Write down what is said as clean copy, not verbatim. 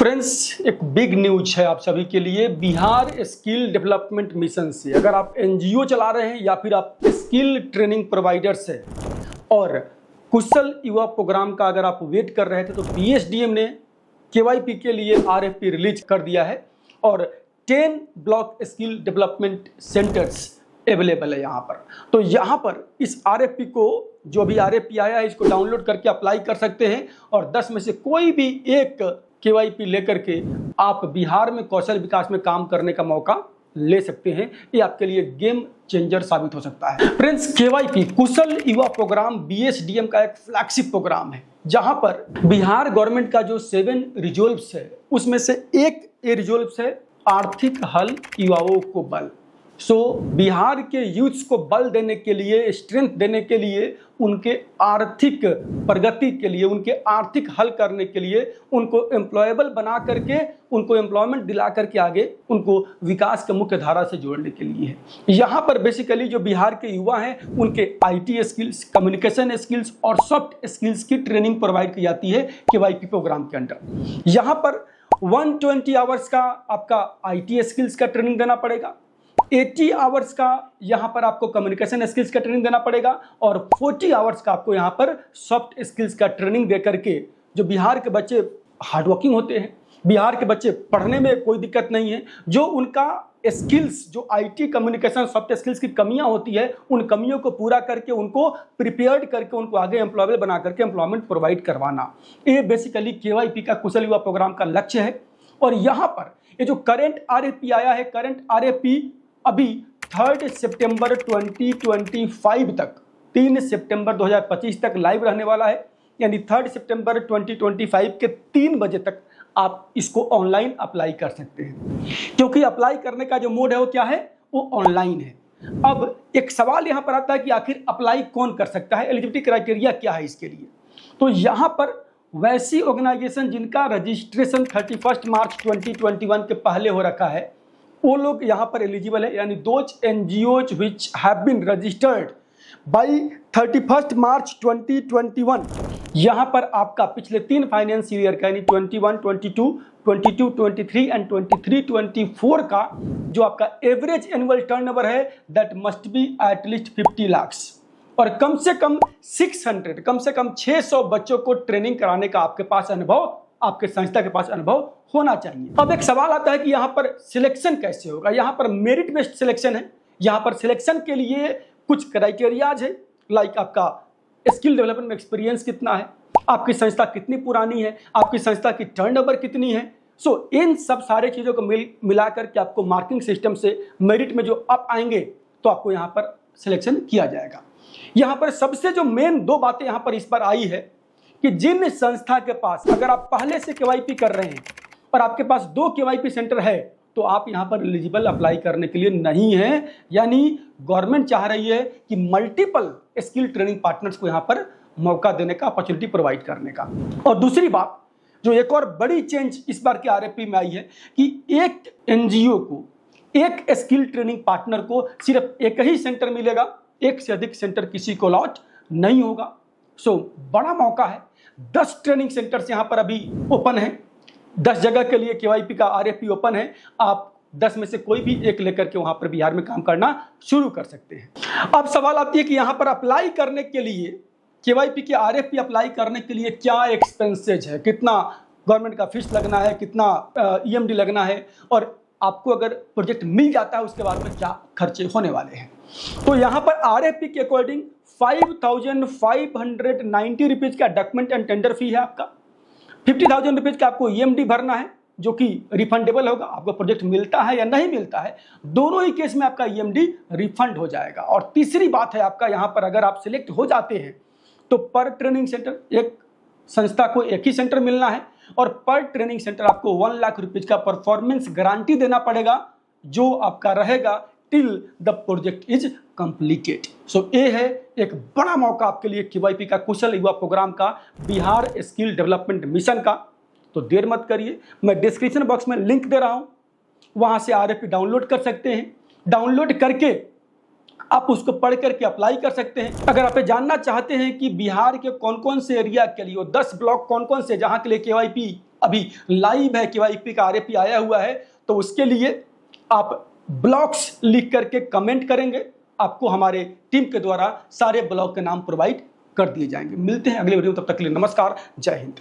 Friends, एक big news है आप सभी के लिए। बिहार स्किल डेवलपमेंट मिशन से अगर आप एनजीओ चला रहे हैं या फिर आप स्किल ट्रेनिंग प्रोवाइडर्स है और कुशल युवा प्रोग्राम का अगर आप वेट कर रहे थे तो बीएसडीएम ने केवाईपी के लिए आरएफपी रिलीज कर दिया है और 10 block skill development centres available है यहाँ पर। तो यहाँ पर इस आरएफपी को जो भी आरएफपी आया है इसको डाउनलोड करके अप्लाई कर सकते हैं और 10 में से कोई भी एक केवाईपी लेकर के आप बिहार में कौशल विकास में काम करने का मौका ले सकते हैं। ये आपके लिए गेम चेंजर साबित हो सकता है। फ्रेंड्स, केवाईपी कुशल युवा प्रोग्राम बीएसडीएम का एक फ्लैगशिप प्रोग्राम है जहां पर बिहार गवर्नमेंट का जो 7 रिजोल्व्स है उसमें से एक ये रिजोल्व्स है आर्थिक हल युवाओं को बल। बिहार के यूथ्स को बल देने के लिए, स्ट्रेंथ देने के लिए, उनके आर्थिक प्रगति के लिए, उनके आर्थिक हल करने के लिए, उनको एम्प्लॉयबल बना करके, उनको एम्प्लॉयमेंट दिला करके आगे उनको विकास के मुख्य धारा से जोड़ने के लिए है। यहाँ पर बेसिकली जो बिहार के युवा हैं उनके आईटी स्किल्स, कम्युनिकेशन स्किल्स और सॉफ्ट स्किल्स की ट्रेनिंग प्रोवाइड की जाती है केवाईपी प्रोग्राम के अंडर। यहाँ पर 120 आवर्स का आपका आईटी स्किल्स का ट्रेनिंग देना पड़ेगा, 80 आवर्स का यहाँ पर आपको कम्युनिकेशन स्किल्स का ट्रेनिंग देना पड़ेगा और 40 आवर्स का आपको यहाँ पर सॉफ्ट स्किल्स का ट्रेनिंग दे करके जो बिहार के बच्चे हार्डवर्किंग होते हैं, बिहार के बच्चे पढ़ने में कोई दिक्कत नहीं है, जो उनका स्किल्स, जो आईटी कम्युनिकेशन सॉफ्ट स्किल्स की कमियां होती है उन कमियों को पूरा करके उनको प्रिपेयर्ड करके उनको आगे एम्प्लॉयबल बना करके एम्प्लॉयमेंट प्रोवाइड करवाना, ये बेसिकली केवाईपी का कुशल युवा प्रोग्राम का लक्ष्य है। और यहाँ पर ये जो करंट आरएफपी आया है, करंट आरएफपी अभी 3 सितंबर 2025 तक, 3 सितंबर 2025 तक लाइव रहने वाला है। यानी 3 सितंबर 2025 के 3 बजे तक आप इसको ऑनलाइन अप्लाई कर सकते हैं, क्योंकि अप्लाई करने का जो मोड है वो क्या है, वो ऑनलाइन है। अब एक सवाल यहाँ पर आता है कि आखिर अप्लाई कौन कर सकता है, एलिजिबिलिटी क्राइटेरिया क्या है इसके लिए। तो यहाँ पर वैसी ऑर्गेनाइजेशन जिनका रजिस्ट्रेशन 31 मार्च 2021 के पहले हो रखा है वो लोग यहाँ पर एलिजिबल है। यानी those NGOs which have been registered by 31 March 2021, यहाँ पर आपका पिछले 3 फाइनेंशियल ईयर का यानी 21, 22, 22, 23 एंड 23, 24 का जो आपका एवरेज एनुअल टर्नओवर है that must be at least 50 lakhs और कम से कम 600, कम से कम 600 बच्चों को ट्रेनिंग कराने का आपके पास अनुभव, आपके संस्था के पास अनुभव होना चाहिए। अब एक सवाल आता है कि यहाँ पर सिलेक्शन कैसे होगा। यहाँ पर मेरिट बेस्ड सिलेक्शन है। यहाँ पर सिलेक्शन के लिए कुछ क्राइटेरियाज है, लाइक आपका स्किल डेवलपमेंट में एक्सपीरियंस कितना है, आपकी संस्था कितनी पुरानी है, आपकी संस्था की टर्नओवर कितनी है। इन सब सारे चीज़ों को मिला करके आपको मार्किंग सिस्टम से मेरिट में जो अप आएंगे तो आपको यहाँ पर सिलेक्शन किया जाएगा। यहाँ पर सबसे जो मेन 2 बातें यहाँ पर इस बार आई है कि जिन संस्था के पास अगर आप पहले से केवाईपी कर रहे हैं और आपके पास 2 केवाईपी सेंटर है तो आप यहाँ पर एलिजिबल अप्लाई करने के लिए नहीं है। यानी गवर्नमेंट चाह रही है कि मल्टीपल स्किल ट्रेनिंग पार्टनर्स को यहाँ पर मौका देने का, अपॉर्चुनिटी प्रोवाइड करने का। और दूसरी बात जो एक और बड़ी चेंज इस बार के आरएफपी में आई है कि एक एनजीओ को, एक स्किल ट्रेनिंग पार्टनर को सिर्फ एक ही सेंटर मिलेगा, एक से अधिक सेंटर किसी को अलॉट नहीं होगा। बड़ा मौका है। 10 ट्रेनिंग सेंटर्स यहाँ पर अभी ओपन है, 10 जगह के लिए केवाईपी का आरएफपी ओपन है। आप 10 में से कोई भी एक लेकर के वहां पर बिहार में काम करना शुरू कर सकते हैं। अब सवाल आती है कि यहाँ पर अप्लाई करने के लिए, केवाईपी के आरएफपी अप्लाई करने के लिए क्या एक्सपेंसेज है, कितना गवर्नमेंट का फीस लगना है, कितना ईएमडी लगना है और आपको अगर प्रोजेक्ट मिल जाता है उसके बाद में क्या खर्चे होने वाले हैं। तो यहाँ पर आरएफपी के अकॉर्डिंग 5,590 रुपीज का डॉक्यूमेंट एंड टेंडर फी है आपका, 50,000 रुपीज का आपको ईएमडी भरना है जो कि रिफंडेबल होगा। आपको प्रोजेक्ट मिलता है या नहीं मिलता है, दोनों ही केस में आपका ईएमडी रिफंड हो जाएगा। और तीसरी बात है आपका यहाँ पर अगर आप सिलेक्ट हो जाते हैं तो पर ट्रेनिंग सेंटर, एक संस्था को एक ही सेंटर मिलना है और पर ट्रेनिंग सेंटर आपको 1 लाख रुपीज का परफॉर्मेंस गारंटी देना पड़ेगा जो आपका रहेगा till the project is completed. ये है एक बड़ा मौका आपके लिए केवाईपी का कुशल युवा प्रोग्राम का, बिहार स्किल डेवलपमेंट मिशन का। तो देर मत करिए, मैं डिस्क्रिप्शन बॉक्स में लिंक दे रहा हूं, वहां से आरएफपी डाउनलोड कर सकते हैं। डाउनलोड करके आप उसको पढ़ करके अप्लाई कर सकते हैं। अगर आप जानना चाहते हैं कि बिहार के कौन कौन से एरिया के लिए, 10 ब्लॉक कौन कौन से जहां के लिए केवाईपी अभी लाइव है, KYP का RAP आया हुआ है, तो उसके लिए आप ब्लॉक्स लिख करके कमेंट करेंगे, आपको हमारे टीम के द्वारा सारे ब्लॉक के नाम प्रोवाइड कर दिए जाएंगे। मिलते हैं अगले वीडियो में, तब तक के लिए नमस्कार, जय हिंद।